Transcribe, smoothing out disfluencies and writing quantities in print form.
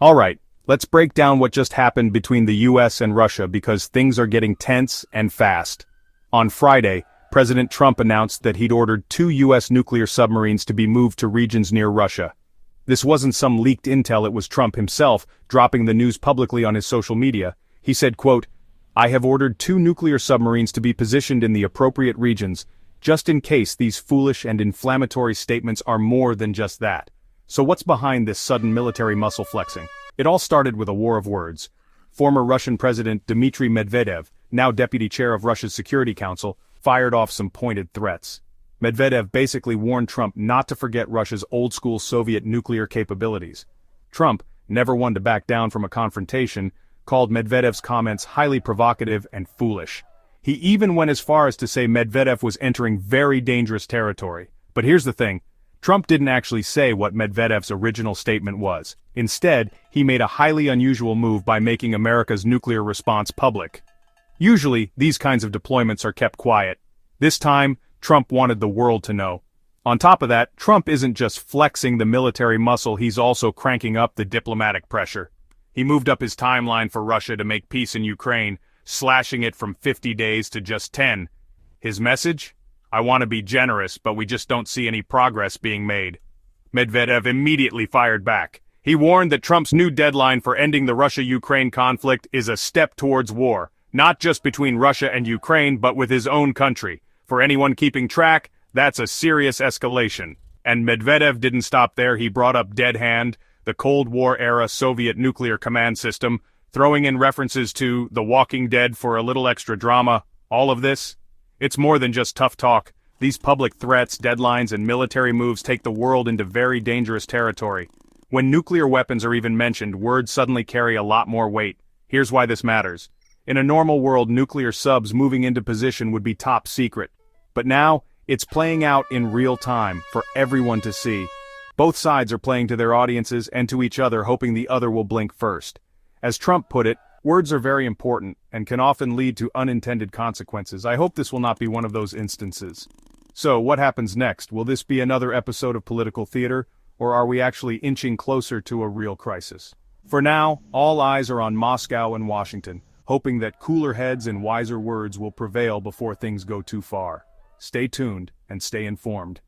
Alright, let's break down what just happened between the US and Russia because things are getting tense and fast. On Friday, President Trump announced that he'd ordered 2 US nuclear submarines to be moved to regions near Russia. This wasn't some leaked intel, it was Trump himself dropping the news publicly on his social media. He said, quote, "I have ordered 2 nuclear submarines to be positioned in the appropriate regions, just in case these foolish and inflammatory statements are more than just that." So what's behind this sudden military muscle flexing? It all started with a war of words. Former Russian President Dmitry Medvedev, now deputy chair of Russia's Security Council, fired off some pointed threats. Medvedev basically warned Trump not to forget Russia's old-school Soviet nuclear capabilities. Trump, never one to back down from a confrontation, called Medvedev's comments highly provocative and foolish. He even went as far as to say Medvedev was entering very dangerous territory. But here's the thing. Trump didn't actually say what Medvedev's original statement was. Instead, he made a highly unusual move by making America's nuclear response public. Usually, these kinds of deployments are kept quiet. This time, Trump wanted the world to know. On top of that, Trump isn't just flexing the military muscle, he's also cranking up the diplomatic pressure. He moved up his timeline for Russia to make peace in Ukraine, slashing it from 50 days to just 10. His message? I want to be generous, but we just don't see any progress being made. Medvedev immediately fired back. He warned that Trump's new deadline for ending the Russia-Ukraine conflict is a step towards war, not just between Russia and Ukraine, but with his own country. For anyone keeping track, that's a serious escalation. And Medvedev didn't stop there, he brought up Dead Hand, the Cold War-era Soviet nuclear command system, throwing in references to The Walking Dead for a little extra drama. All of this? It's more than just tough talk. These public threats, deadlines, and military moves take the world into very dangerous territory. When nuclear weapons are even mentioned, words suddenly carry a lot more weight. Here's why this matters. In a normal world, nuclear subs moving into position would be top secret. But now, it's playing out in real time, for everyone to see. Both sides are playing to their audiences and to each other, hoping the other will blink first. As Trump put it, words are very important, and can often lead to unintended consequences. I hope this will not be one of those instances. So, what happens next? Will this be another episode of political theater, or are we actually inching closer to a real crisis? For now, all eyes are on Moscow and Washington, hoping that cooler heads and wiser words will prevail before things go too far. Stay tuned, and stay informed.